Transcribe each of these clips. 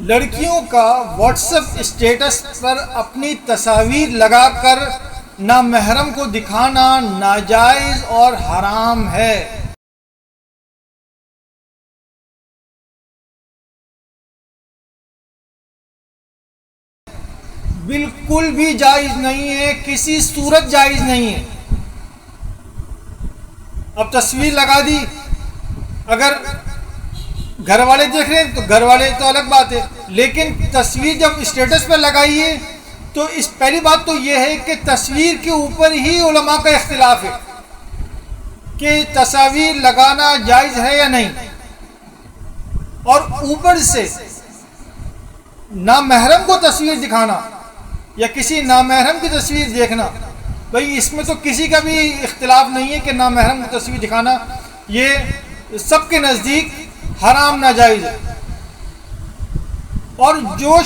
لڑکیوں کا what's app status پر اپنی تصاویر لگا کر نامحرم کو دکھانا ناجائز اور حرام ہے۔ بالکل بھی جائز نہیں ہے، کسی صورت جائز نہیں ہے۔ اب تصویر لگا دی، اگر گھر والے دیکھ رہے ہیں تو گھر والے تو الگ بات ہے، لیکن تصویر جب اسٹیٹس پہ لگائیے تو اس پہلی بات تو یہ ہے کہ تصویر کے اوپر ہی علماء کا اختلاف ہے کہ تصاویر لگانا جائز ہے یا نہیں، اور اوپر سے نامحرم کو تصویر دکھانا یا کسی نامحرم کی تصویر دیکھنا، بھئی اس میں تو کسی کا بھی اختلاف نہیں ہے کہ نامحرم کی تصویر دکھانا یہ سب کے نزدیک حرام ناجائز ہے۔ اور جو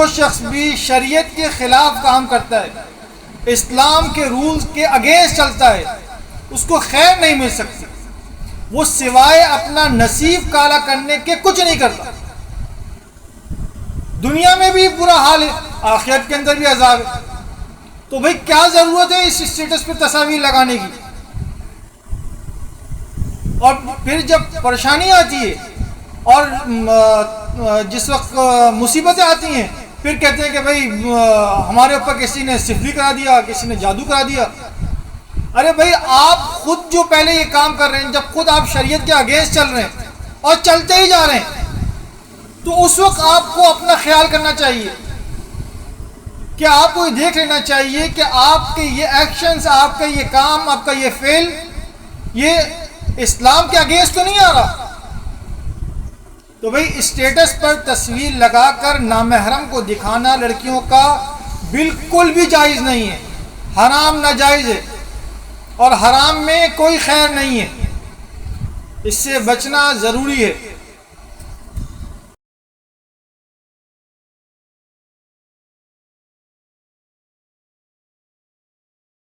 شخص بھی شریعت کے خلاف کام کرتا ہے، اسلام کے رولز کے اگینسٹ چلتا ہے، اس کو خیر نہیں مل سکتی، وہ سوائے اپنا نصیب کالا کرنے کے کچھ نہیں کرتا۔ دنیا میں بھی برا حال ہے، آخرت کے اندر بھی عذاب ہے، تو بھئی کیا ضرورت ہے اس اسٹیٹس پہ تصاویر لگانے کی؟ اور پھر جب پریشانی آتی ہے اور جس وقت مصیبتیں آتی ہیں، پھر کہتے ہیں کہ بھئی ہمارے اوپر کسی نے سحری کرا دیا، کسی نے جادو کرا دیا۔ ارے بھئی آپ خود جو پہلے یہ کام کر رہے ہیں، جب خود آپ شریعت کے اگینسٹ چل رہے ہیں اور چلتے ہی جا رہے ہیں، تو اس وقت آپ کو اپنا خیال کرنا چاہیے کہ آپ کو یہ دیکھ لینا چاہیے کہ آپ کے یہ ایکشنز، آپ کا یہ کام، آپ کا یہ فعل، یہ اسلام کے اگینسٹ تو نہیں آ رہا۔ تو بھئی اسٹیٹس پر تصویر لگا کر نامحرم کو دکھانا لڑکیوں کا بالکل بھی جائز نہیں ہے، حرام ناجائز ہے، اور حرام میں کوئی خیر نہیں ہے، اس سے بچنا ضروری ہے۔